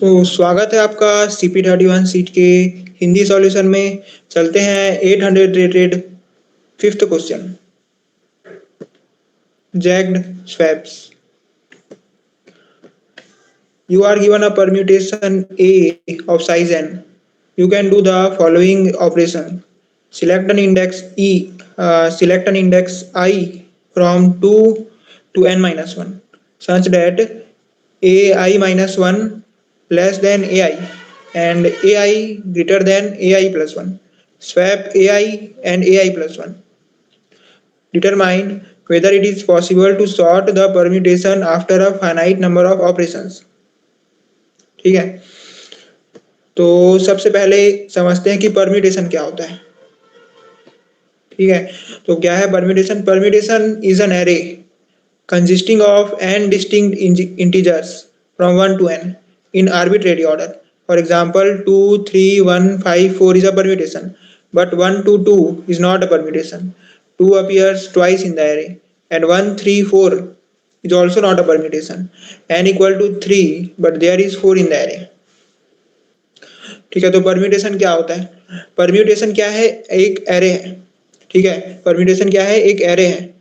तो स्वागत है आपका CP31 सीट के हिंदी सॉल्यूशन में। चलते हैं 800 rated fifth question. Jacked swaps. You are given a permutation A of size n. You can do the following operation. Select an index select an index I from 2 to n minus 1 such that AI minus 1 less than AI and AI greater than AI plus 1. Swap AI and AI plus 1. Determine whether it is possible to sort the permutation after a finite number of operations. ठीक है, तो सबसे पहले समझते हैं कि permutation क्या होता है। ठीक है, तो क्या है permutation? Permutation is an array consisting of n distinct integers from 1 to n in arbitrary order. For example, 2, 3, 1, 5, 4 is a permutation, but 1 to 2 is not a permutation. 2 appears twice in the array, and 1, 3, 4 is also not a permutation. n equal to 3, but there is 4 in the array. ठीक है, तो permutation क्या होता है? Permutation क्या है? एक array है। ठीक है, परम्यूटेशन क्या है? एक एरे है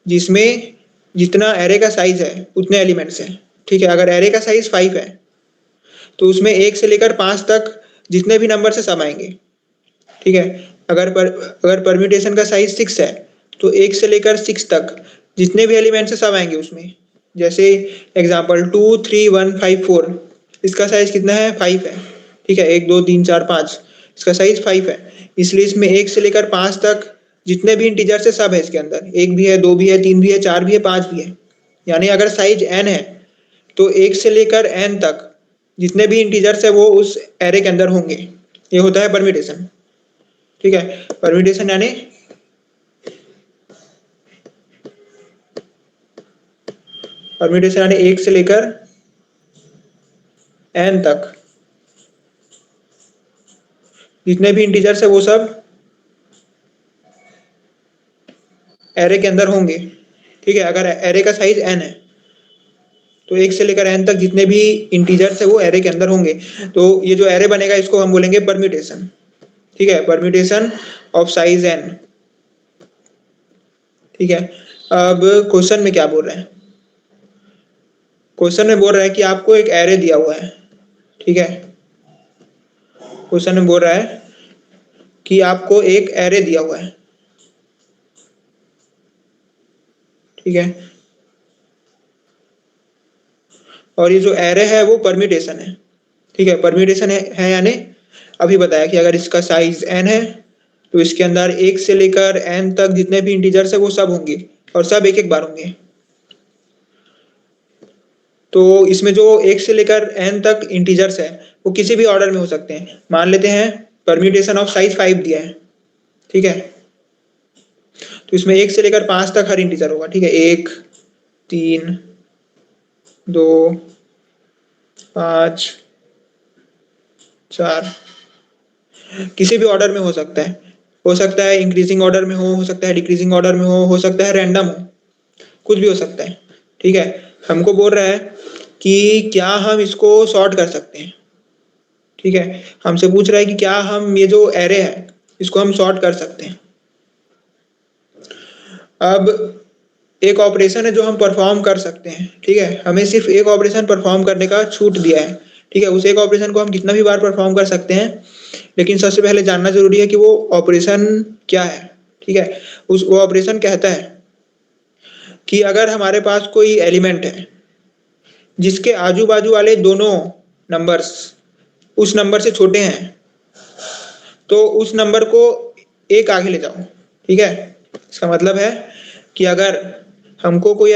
जिसमें जितना एरे का साइज है उतने एलिमेंट्स हैं। ठीक है, अगर एरे का साइज 5 है तो उसमें 1 से लेकर 5 तक जितने भी नंबर से सब आएंगे। ठीक है, अगर परम्यूटेशन का साइज 6 है तो 1 से लेकर 6 तक जितने भी एलिमेंट्स है सब आएंगे उसमें। जैसे एग्जांपल 2, 3, 1, 5, 4, इसका साइज कितना है? 5 है। ठीक है, 1, 2, 3, 4, 5, इसका साइज 5 है। इसलिए इसमें 1 से लेकर 5 तक जितने भी इंटीजर से सब है इसके अंदर। 1 भी है, 2 भी है, 3 भी है, 4 भी है, 5 भी है। यानी अगर साइज n है तो 1 से लेकर n तक जितने भी इंटीजर्स है वो उस एरे के अंदर होंगे। ये होता है परम्यूटेशन। ठीक है, परम्यूटेशन यानी परम्यूटेशन यानी 1 से लेकर n तक जितने भी इंटीजर्स है वो सब एरे के अंदर होंगे। ठीक है, अगर एरे का साइज n है तो 1 से लेकर n तक जितने भी इंटीजर्स है वो एरे के अंदर होंगे। तो ये जो एरे बनेगा इसको हम बोलेंगे परम्यूटेशन। ठीक है, परम्यूटेशन ऑफ साइज n। ठीक है, अब क्वेश्चन में क्या बोल रहे हैं? क्वेश्चन में बोल रहा है कि आपको एक एरे दिया हुआ है। ठीक है, क्वेश्चन में बोल रहा है कि आपको एक एरे दिया हुआ है। ठीक है, और ये जो एरे है वो परम्यूटेशन है। ठीक है, परम्यूटेशन है यानी अभी बताया कि अगर इसका साइज n है तो इसके अंदर 1 से लेकर n तक जितने भी इंटीजर्स है वो सब होंगे और सब एक एक बार होंगे। तो इसमें जो 1 से लेकर n तक इंटीजर्स है वो किसी भी ऑर्डर में हो सकते हैं। मान लेते हैं परम्यूटेशन ऑफ साइज 5 दिया है। ठीक है, तो इसमें 1 से लेकर 5 तक हर इंटीजर होगा। ठीक है, 1, 3, 2, 5, 4, किसी भी ऑर्डर में हो सकता है। हो सकता है इंक्रीजिंग ऑर्डर में हो सकता है डिक्रीजिंग ऑर्डर में हो सकता है रैंडम हो, कुछ भी हो सकता है। ठीक है, हमको बोल रहा है कि क्या हम इसको सॉर्ट कर सकते हैं। ठीक है, हमसे पूछ रहा है कि क्या हम ये जो एरे है इसको हम सॉर्ट कर सकते हैं। अब एक ऑपरेशन है जो हम परफॉर्म कर सकते हैं। ठीक है, हमें सिर्फ एक ऑपरेशन परफॉर्म करने का छूट दिया है। ठीक है, उस एक ऑपरेशन को हम कितना भी बार परफॉर्म कर सकते हैं, लेकिन सबसे पहले जानना जरूरी है कि वो ऑपरेशन क्या है। ठीक है, वो ऑपरेशन कहता है कि अगर हमारे पास कोई एलिमेंट है जिसके आजू बाजू वाले दोनों नंबर्स उस नंबर से छोटे हैं तो उस नंबर को एक आगे ले जाओ। ठीक है, इसका मतलब है कि अगर हमको कोई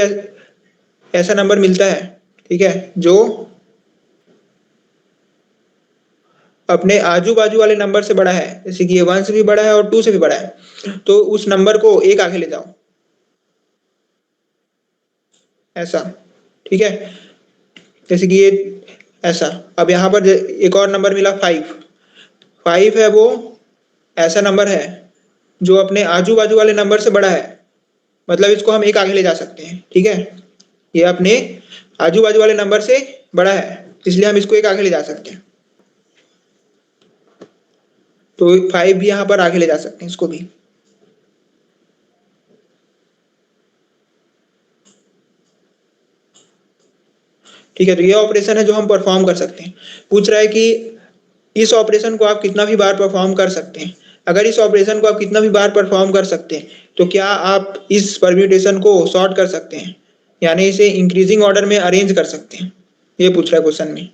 ऐसा नंबर मिलता है, ठीक है, जो अपने आजू बाजू वाले नंबर से बड़ा है, जैसे कि ये 1 से भी बड़ा है और 2 से भी बड़ा है, तो उस नंबर को एक आगे ले जाओ ऐसा। ठीक है, जैसे कि ये ऐसा। अब यहाँ पर एक और नंबर मिला 5। 5 है वो ऐसा नंबर है जो अपने आजू बाजू वाले नंबर से बड़ा है, मतलब इसको हम एक आगे ले जा सकते हैं। ठीक है, ये अपने आजू बाजू वाले नंबर से बड़ा है इसलिए हम इसको एक आगे ले जा सकते हैं। तो 5 भी यहाँ पर आगे ले जा सकते हैं इसको भी। ठीक है, तो ये ऑपरेशन है जो हम परफॉर्म कर सकते हैं। पूछ रहा है कि इस ऑपरेशन को आप कितना भी बार परफॉर्म कर सकते हैं। अगर इस ऑपरेशन को आप कितना भी बार परफॉर्म कर सकते हैं तो क्या आप इस परम्यूटेशन को सॉर्ट कर सकते हैं, यानी इसे इंक्रीजिंग ऑर्डर में अरेंज कर सकते हैं, ये पूछ रहा है क्वेश्चन में।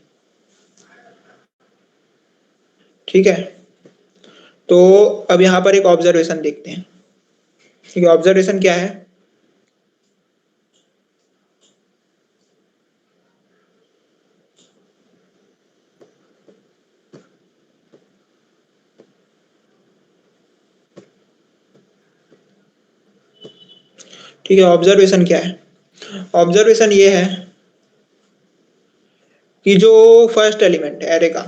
ठीक है, तो अब यहाँ पर एक ऑब्जर्वेशन देखते हैं। ठीक है, ऑब्जर्वेशन क्या है? ठीक है, ऑब्जर्वेशन क्या है? ऑब्जर्वेशन ये है कि जो फर्स्ट एलिमेंट है एरे का,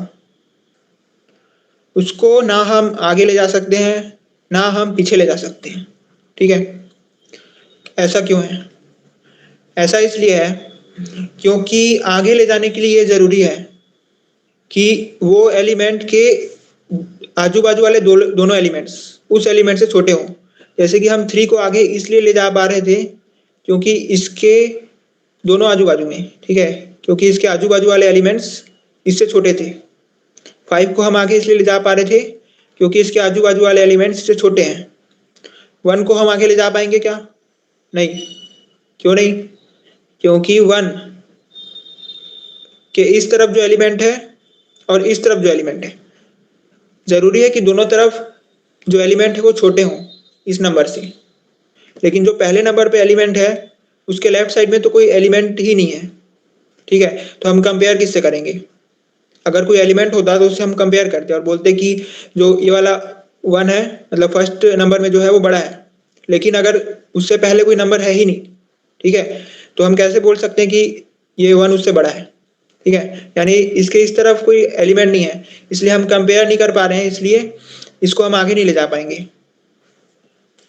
उसको ना हम आगे ले जा सकते हैं ना हम पीछे ले जा सकते हैं। ठीक है, ऐसा क्यों है? ऐसा इसलिए है क्योंकि आगे ले जाने के लिए ये जरूरी है कि वो एलिमेंट के आजू बाजू वाले दोनों एलिमेंट्स उस एलिमेंट से छोटे हों। जैसे कि हम 3 को आगे इसलिए ले जा पा रहे थे क्योंकि इसके दोनों आजू बाजू में, ठीक है, क्योंकि इसके आजू बाजू वाले एलिमेंट्स इससे छोटे थे। 5 को हम आगे इसलिए ले जा पा रहे थे क्योंकि इसके आजू बाजू वाले एलिमेंट्स इससे छोटे हैं। 1 को हम आगे ले जा पाएंगे क्या? नहीं। क्यों नहीं? क्योंकि 1 के इस तरफ जो एलिमेंट है और इस तरफ जो एलिमेंट है, जरूरी है कि दोनों तरफ जो एलिमेंट है वो छोटे हों इस नंबर से। लेकिन जो पहले नंबर पे एलिमेंट है उसके लेफ्ट साइड में तो कोई एलिमेंट ही नहीं है। ठीक है, तो हम कंपेयर किससे करेंगे? अगर कोई एलिमेंट होता तो उससे हम कंपेयर करते और बोलते कि जो ये वाला 1 है, मतलब फर्स्ट नंबर में जो है वो बड़ा है। लेकिन अगर उससे पहले कोई नंबर है ही नहीं, ठीक है, तो हम कैसे बोल सकते हैं कि ये 1 उससे बड़ा है? ठीक है, यानी इसके इस तरफ कोई एलिमेंट नहीं है, इसलिए हम कंपेयर नहीं कर पा रहे हैं, इसलिए इसको हम आगे नहीं ले जा पाएंगे।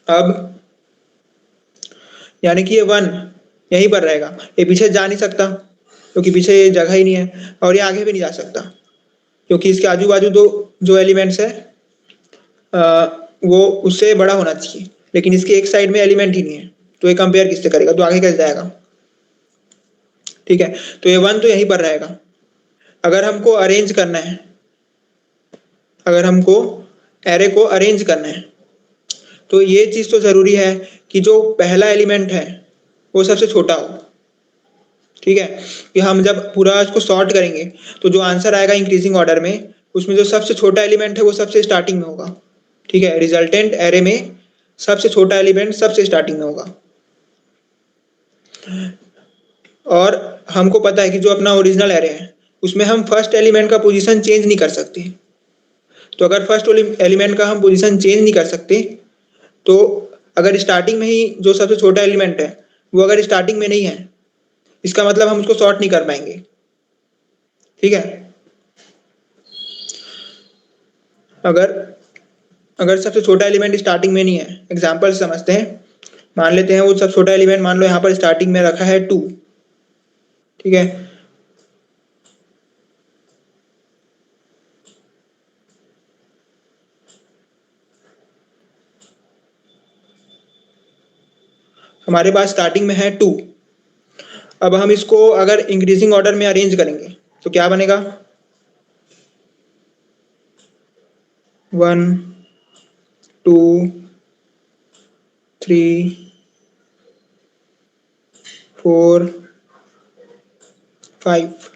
अब यानी कि ये 1 यहीं पर रहेगा, ये पीछे जा नहीं सकता क्योंकि पीछे ये जगह ही नहीं है, और ये आगे भी नहीं जा सकता क्योंकि इसके आजू बाजू दो जो एलिमेंट्स है वो उससे बड़ा होना चाहिए, लेकिन इसके एक साइड में एलिमेंट ही नहीं है, तो ये कंपेयर किससे करेगा? तो आगे कैसे जाएगा? ठीक है, तो ये 1 तो यहीं पर रहेगा। अगर हमको अरेंज करना है, अगर हमको एरे को अरेंज करना है तो ये चीज तो जरूरी है कि जो पहला एलिमेंट है वो सबसे छोटा हो। ठीक है, कि हम जब पूरा इसको सॉर्ट करेंगे तो जो आंसर आएगा इंक्रीजिंग ऑर्डर में, उसमें जो सबसे छोटा एलिमेंट है वो सबसे स्टार्टिंग में होगा। ठीक है, रिजल्टेंट एरे में सबसे छोटा एलिमेंट सबसे स्टार्टिंग में होगा। और हमको पता है कि जो अपना ओरिजिनल एरे है उसमें हम फर्स्ट एलिमेंट का पोजीशन चेंज नहीं कर सकते। तो अगर फर्स्ट एलिमेंट का हम पोजीशन चेंज नहीं कर सकते तो अगर स्टार्टिंग में ही जो सबसे छोटा एलिमेंट है वो अगर स्टार्टिंग में नहीं है, इसका मतलब हम उसको सॉर्ट नहीं कर पाएंगे। ठीक है, अगर अगर सबसे छोटा एलिमेंट स्टार्टिंग में नहीं है, एग्जाम्पल समझते हैं। मान लेते हैं वो सब छोटा एलिमेंट मान लो यहाँ पर स्टार्टिंग में रखा है 2। ठीक है, हमारे पास स्टार्टिंग में है 2। अब हम इसको अगर इंक्रीजिंग ऑर्डर में अरेंज करेंगे तो क्या बनेगा? 1 2 3 4 5।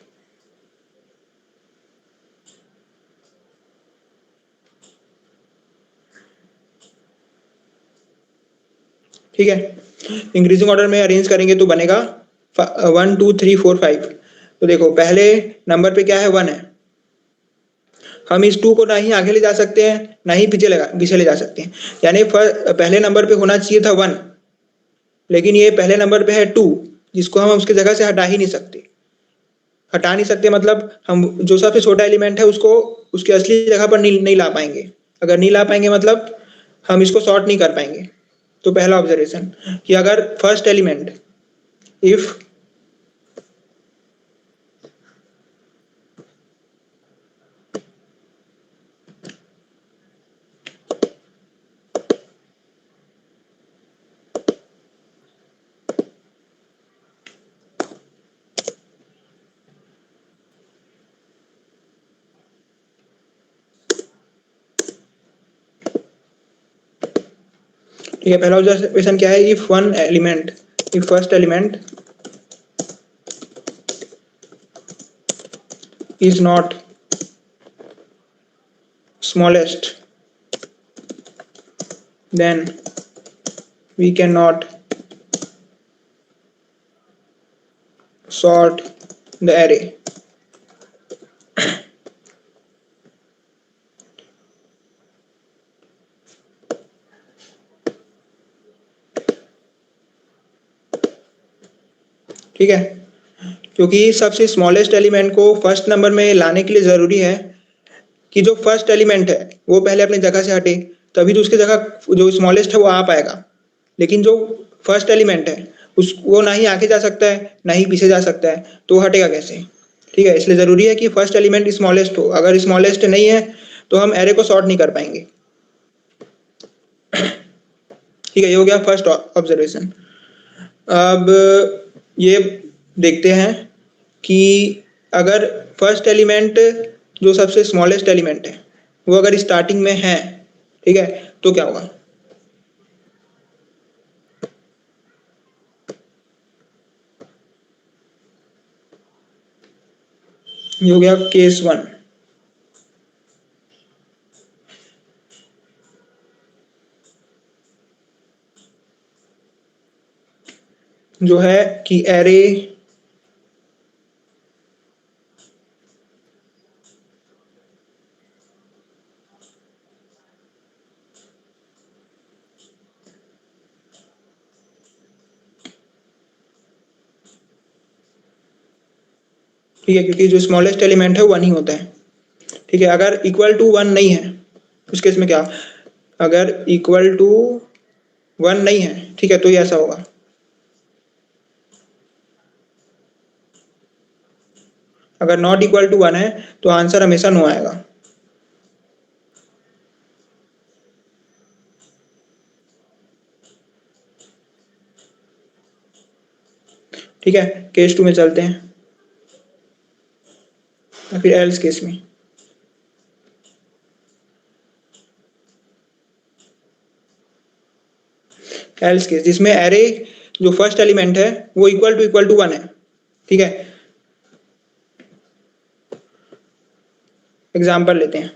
ठीक है, इंक्रीजिंग ऑर्डर में अरेंज करेंगे तो बनेगा 1 2 3 4 5। तो देखो पहले नंबर पे क्या है? 1 है। हम इस 2 को ना ही आगे ले जा सकते हैं ना ही पीछे ले जा सकते हैं, यानी पहले नंबर पे होना चाहिए था 1, लेकिन ये पहले नंबर पे है 2 जिसको हम उसकी जगह से हटा ही नहीं सकते। हटा नहीं सकते मतलब हम जो सबसे छोटा एलिमेंट है उसको उसकी असली जगह पर नहीं ला पाएंगे। अगर नहीं ला पाएंगे मतलब हम इसको सॉर्ट नहीं कर पाएंगे। तो पहला ऑब्जर्वेशन कि अगर फर्स्ट एलिमेंट, इफ ठीक है, पहला ऑब्जर्वेशन क्या है, if first element is not smallest, then we cannot sort the array. ठीक है, क्योंकि सबसे स्मॉलेस्ट एलिमेंट को फर्स्ट नंबर में लाने के लिए जरूरी है कि जो फर्स्ट एलिमेंट है वो पहले अपनी जगह से हटे, तभी तो उसकी जगह जो स्मॉलेस्ट है वो आ पाएगा। लेकिन जो फर्स्ट एलिमेंट है उस वो ना ही आगे जा सकता है ना ही पीछे जा सकता है, तो हटेगा कैसे। ठीक है, इसलिए जरूरी है कि फर्स्ट एलिमेंट स्मॉलेस्ट हो। अगर स्मॉलेस्ट नहीं है तो हम एरे को सॉर्ट नहीं कर पाएंगे। ठीक है, ये हो गया फर्स्ट ऑब्जर्वेशन। अब ये देखते हैं कि अगर फर्स्ट एलिमेंट जो सबसे स्मॉलेस्ट एलिमेंट है वो अगर स्टार्टिंग में है, ठीक है, तो क्या होगा। ये हो गया केस 1। जो है कि एरे ठीक है, क्योंकि जो स्मॉलेस्ट एलिमेंट है वो 1 ही होता है। ठीक है, अगर इक्वल टू 1 नहीं है उस केस में क्या, अगर इक्वल टू 1 नहीं है, ठीक है, तो ये ऐसा होगा। अगर नॉट इक्वल टू 1 है तो आंसर हमेशा नो आएगा। ठीक है, केस 2 में चलते हैं या फिर एल्स केस में। एल्स केस जिसमें एरे जो फर्स्ट एलिमेंट है वो इक्वल टू 1 है। ठीक है, एग्जांपल लेते हैं,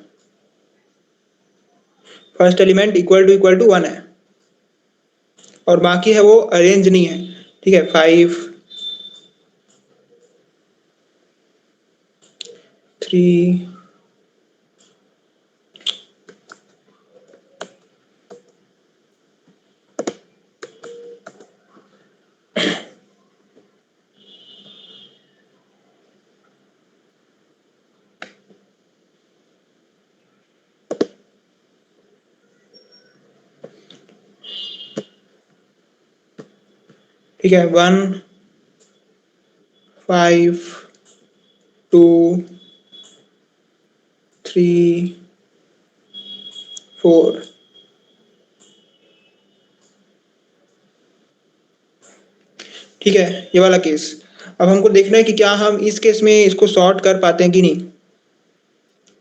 फर्स्ट एलिमेंट इक्वल टू 1 है और बाकी है वो अरेंज नहीं है। ठीक है, 5 3 ठीक है, 1 5 2 3 4। ठीक है, ये वाला केस। अब हमको देखना है कि क्या हम इस केस में इसको सॉर्ट कर पाते हैं कि नहीं।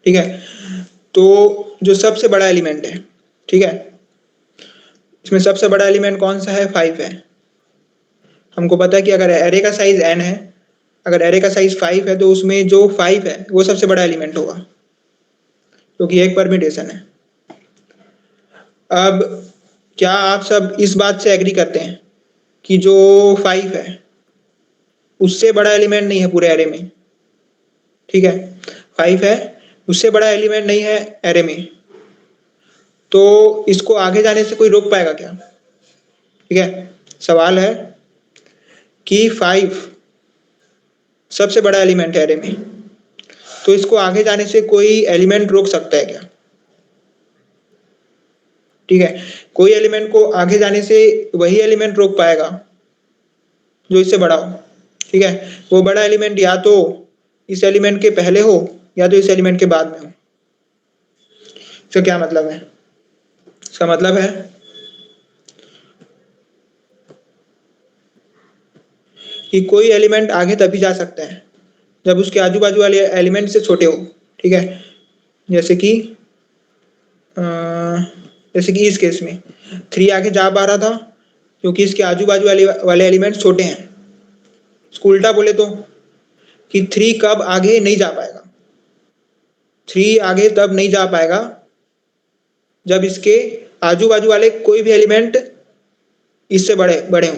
ठीक है, तो जो सबसे बड़ा एलिमेंट है, ठीक है, इसमें सबसे बड़ा एलिमेंट कौन सा है, 5 है। हमको पता है कि अगर एरे का साइज n है, अगर एरे का साइज 5 है तो उसमें जो 5 है वो सबसे बड़ा एलिमेंट होगा, क्योंकि एक परम्यूटेशन है। अब क्या आप सब इस बात से एग्री करते हैं कि जो 5 है उससे बड़ा एलिमेंट नहीं है पूरे एरे में। ठीक है, 5 है, उससे बड़ा एलिमेंट नहीं है एरे में, तो इसको आगे जाने से कोई रोक पाएगा क्या। ठीक है, सवाल है कि 5 सबसे बड़ा एलिमेंट है एरे में, तो इसको आगे जाने से कोई एलिमेंट रोक सकता है क्या। ठीक है, कोई एलिमेंट को आगे जाने से वही एलिमेंट रोक पाएगा जो इससे बड़ा हो। ठीक है, वो बड़ा एलिमेंट या तो इस एलिमेंट के पहले हो या तो इस एलिमेंट के बाद में हो। इसका क्या मतलब है, इसका मतलब है कि कोई एलिमेंट आगे तभी जा सकता है जब उसके आजू बाजू वाले एलिमेंट से छोटे हो। ठीक है, जैसे कि जैसे कि इस केस में 3 आगे जा पा रहा था क्योंकि इसके आजू बाजू वाले एलिमेंट छोटे हैं। इसको उल्टा बोले तो कि 3 कब आगे नहीं जा पाएगा, 3 आगे तब नहीं जा पाएगा जब इसके आजू बाजू वाले कोई भी एलिमेंट इससे बड़े बड़े हों।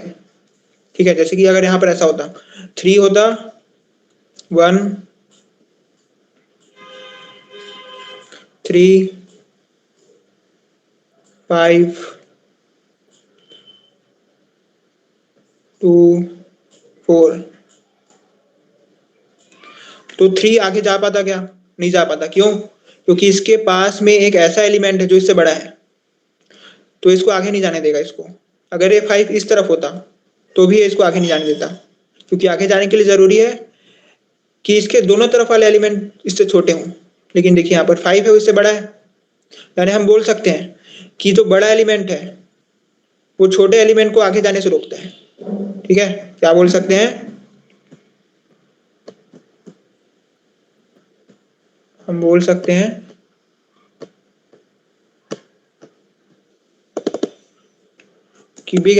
ठीक है, जैसे कि अगर यहाँ पर ऐसा होता 3 होता 1 3 5 2 4, तो 3 आगे जा पाता क्या? नहीं जा पाता। क्यों? क्योंकि इसके पास में एक ऐसा एलिमेंट है जो इससे बड़ा है, तो इसको आगे नहीं जाने देगा इसको। अगर ये 5 इस तरफ होता तो भी ये इसको आगे नहीं जाने देता, क्योंकि आगे जाने के लिए जरूरी है कि इसके दोनों तरफ वाले एलिमेंट इससे छोटे हों। लेकिन देखिए यहाँ पर 5 है, वो इससे बड़ा है, यानी हम बोल सकते हैं कि जो बड़ा एलिमेंट है वो छोटे एलिमेंट को आगे जाने से रोकता है। ठीक है, क्या बोल सकते हैं? हम बोल सकते हैं कि big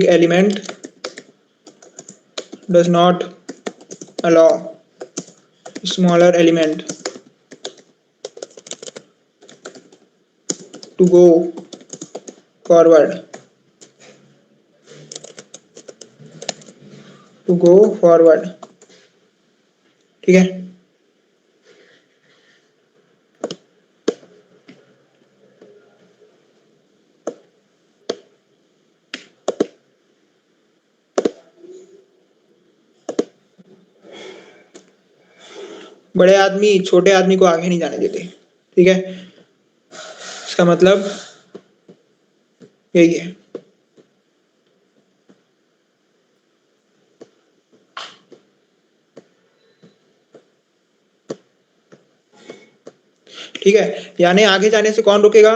element does not allow smaller element to go forward, to go forward। ठीक है, बड़े आदमी छोटे आदमी को आगे नहीं जाने देते। ठीक है, इसका मतलब यही है। ठीक है, यानी आगे जाने से कौन रोकेगा?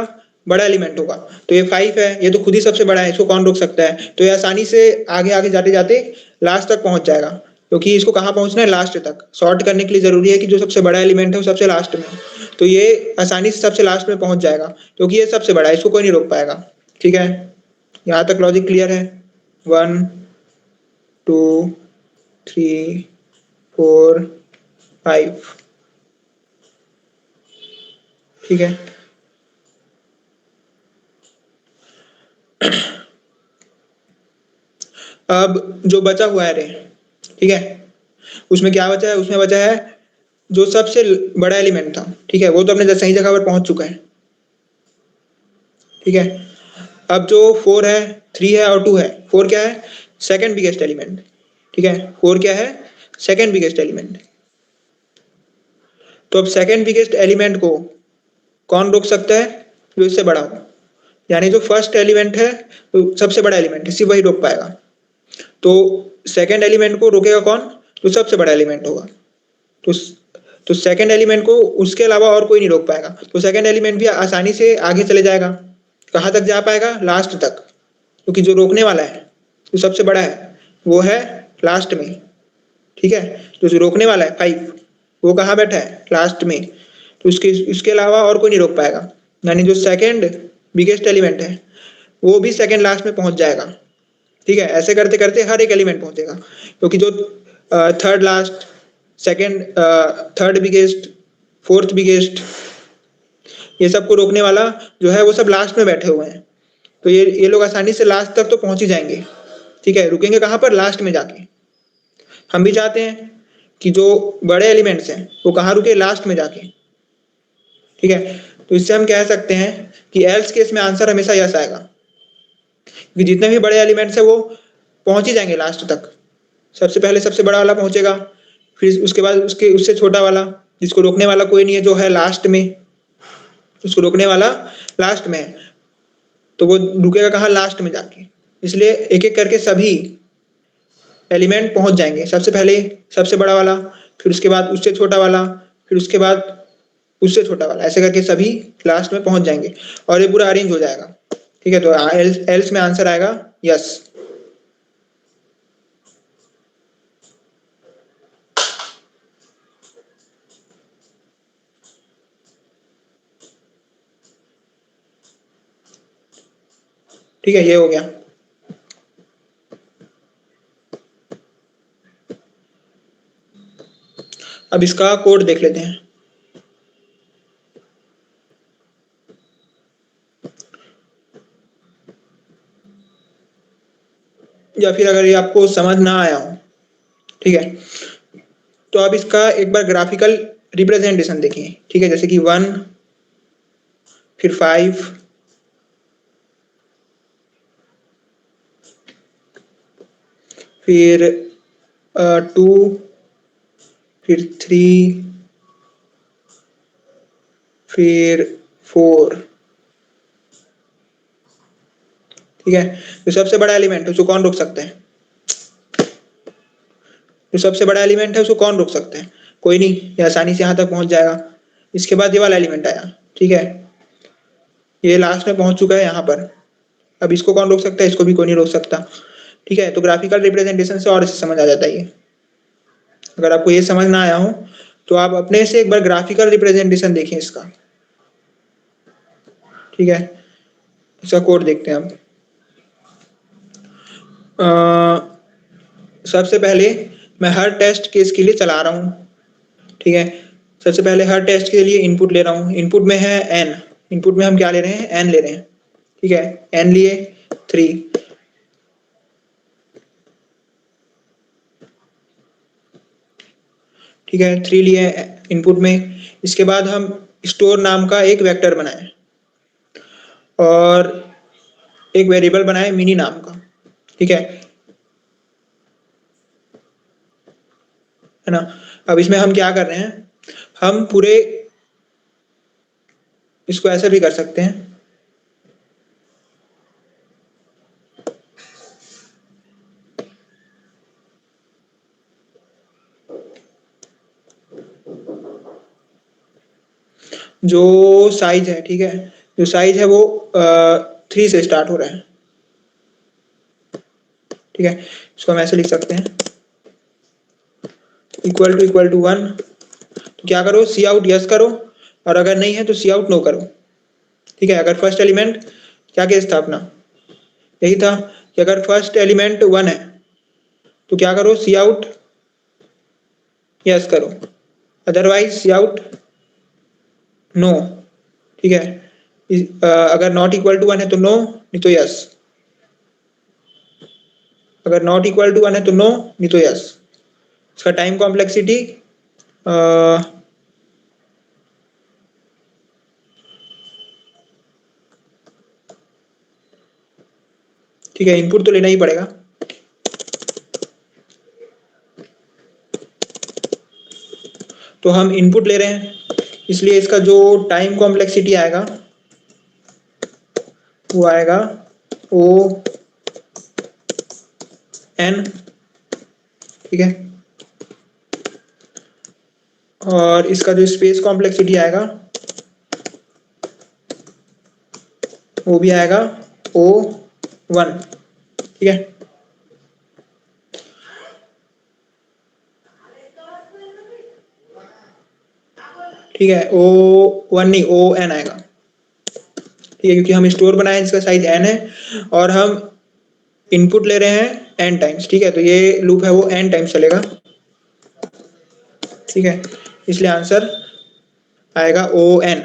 बड़ा एलिमेंट होगा। तो ये 5 है, ये तो खुद ही सबसे बड़ा है, इसको कौन रोक सकता है? तो ये आसानी से आगे आगे जाते जाते लास्ट तक पहुंच जाएगा, क्योंकि इसको कहाँ पहुंचना है? लास्ट तक। सॉर्ट करने के लिए जरूरी है कि जो सबसे बड़ा एलिमेंट है वो सबसे लास्ट में, तो ये आसानी से सबसे लास्ट में पहुंच जाएगा क्योंकि ये सबसे बड़ा है, इसको कोई नहीं रोक पाएगा। ठीक है, यहाँ तक लॉजिक क्लियर है? 1 2 3 4 5। ठीक है, अब जो बचा हुआ है रे, ठीक है, उसमें क्या बचा है? उसमें बचा है जो सबसे बड़ा एलिमेंट था। ठीक है, वो तो अपने सही जगह पर पहुंच चुका है। ठीक है, अब जो 4 है, 3 है और 2 है, 4 क्या है? Second biggest element. ठीक है, 4 क्या है? Second biggest element. तो अब सेकंड बिगेस्ट एलिमेंट को कौन रोक सकता है? जो इससे बड़ा हो, यानी जो फर्स्ट एलिमेंट है, तो सबसे बड़ा एलिमेंट है, सिर्फ वही रोक पाएगा। तो सेकंड एलिमेंट को रोकेगा कौन? जो सबसे बड़ा एलिमेंट होगा। तो तो सेकंड एलिमेंट को उसके अलावा और कोई नहीं रोक पाएगा, तो सेकंड एलिमेंट भी आसानी से आगे चले जाएगा। कहाँ तक जा पाएगा? लास्ट तक, क्योंकि जो रोकने वाला है, जो सबसे बड़ा है, वो है लास्ट में। ठीक है, तो जो रोकने वाला है 5, वो कहाँ बैठा है? लास्ट में। तो उसके अलावा और कोई नहीं रोक पाएगा, यानी जो सेकंड बिगेस्ट एलिमेंट है वो भी सेकंड लास्ट में पहुंच जाएगा। ठीक है, ऐसे करते करते हर एक एलिमेंट पहुंचेगा, क्योंकि जो third last, second, third biggest, fourth biggest, ये सबको रोकने वाला जो है वो सब लास्ट में बैठे हुए हैं, तो ये लोग आसानी से लास्ट तक तो पहुंच ही जाएंगे। ठीक है, रुकेंगे कहाँ पर? लास्ट में जाके। हम भी चाहते हैं कि जो बड़े एलिमेंट्स हैं वो कहाँ रुके? लास्ट में जाके। ठीक है, तो इससे हम कह सकते हैं कि एल्स केस में आंसर हमेशा यस आएगा, क्योंकि जितने भी बड़े एलिमेंट्स हैं वो पहुंच ही जाएंगे लास्ट तक। सबसे पहले सबसे बड़ा वाला पहुंचेगा, फिर उसके बाद उसके उससे छोटा वाला, जिसको रोकने वाला कोई नहीं है, जो है लास्ट में, उसको रोकने वाला लास्ट में है, तो वो रुकेगा कहाँ? लास्ट में जाके। इसलिए एक एक करके सभी एलिमेंट पहुंच जाएंगे। सबसे पहले सबसे बड़ा वाला, फिर उसके बाद उससे छोटा वाला, फिर उसके बाद उससे छोटा वाला, ऐसे करके सभी लास्ट में पहुंच जाएंगे और ये पूरा अरेंज हो जाएगा। ठीक है, तो एल्स में आंसर आएगा यस। ठीक है, ये हो गया। अब इसका कोड देख लेते हैं। या फिर अगर ये आपको समझ ना आया हो, ठीक है, तो आप इसका एक बार ग्राफिकल रिप्रेजेंटेशन देखिए। ठीक है, जैसे कि 1, फिर 5, फिर 2, फिर 3, फिर 4। ठीक है, जो सबसे बड़ा एलिमेंट है उसको कौन रोक सकते हैं? जो सबसे बड़ा एलिमेंट है उसको कौन रोक सकते हैं? कोई नहीं, ये आसानी से यहाँ तक पहुंच जाएगा। इसके बाद ये वाला एलिमेंट आया, ठीक है, ये लास्ट में पहुंच चुका है यहाँ पर। अब इसको कौन रोक सकता है? इसको भी कोई नहीं रोक सकता। ठीक है, तो ग्राफिकल रिप्रेजेंटेशन से और इसे समझ आ जाता है ये। अगर आपको ये समझ ना आया हो तो आप अपने से एक बार ग्राफिकल रिप्रेजेंटेशन देखिए इसका। ठीक है, इसका कोड देखते हैं अब। सबसे पहले मैं हर टेस्ट केस के लिए चला रहा हूँ। ठीक है, सबसे पहले हर टेस्ट के लिए इनपुट ले रहा हूँ। इनपुट में है n, इनपुट में हम क्या ले रहे हैं? n ले रहे हैं। ठीक है, n लिए 3, ठीक है, 3 लिए इनपुट में। इसके बाद हम स्टोर नाम का एक वेक्टर बनाए और एक वेरिएबल बनाए मिनी नाम का। ठीक है ना। अब इसमें हम क्या कर रहे हैं, हम पूरे इसको ऐसे भी कर सकते हैं, जो साइज है, ठीक है, जो साइज है वो 3 से स्टार्ट हो रहा है। ठीक है, इसको हम ऐसे लिख सकते हैं, इक्वल टू 1। तो क्या करो, सी आउट यस करो, और अगर नहीं है तो सी आउट नो करो। ठीक है, अगर फर्स्ट एलिमेंट, क्या केस था अपना? यही था कि अगर फर्स्ट एलिमेंट 1 है तो क्या करो, सी आउट यस करो, अदरवाइज सी आउट नो। ठीक है, अगर नॉट इक्वल टू 1 है तो नो, नहीं तो यस। अगर नॉट इक्वल टू 1 है तो नो, नहीं तो यस। इसका टाइम कॉम्प्लेक्सिटी ठीक है, इनपुट तो लेना ही पड़ेगा। तो हम इनपुट ले रहे हैं, इसलिए इसका जो टाइम कॉम्प्लेक्सिटी आएगा वो आएगा ओ एन। ठीक है, और इसका जो स्पेस कॉम्प्लेक्सिटी आएगा वो भी आएगा ओ 1। ठीक है, ठीक है, ओ 1 नहीं, ओ एन आएगा। ठीक है, क्योंकि हम स्टोर बनाए जिसका साइज एन है और हम इनपुट ले रहे हैं एन टाइम्स। ठीक है, तो ये लूप है वो एन टाइम्स चलेगा। ठीक है, इसलिए आंसर आएगा ओ एन।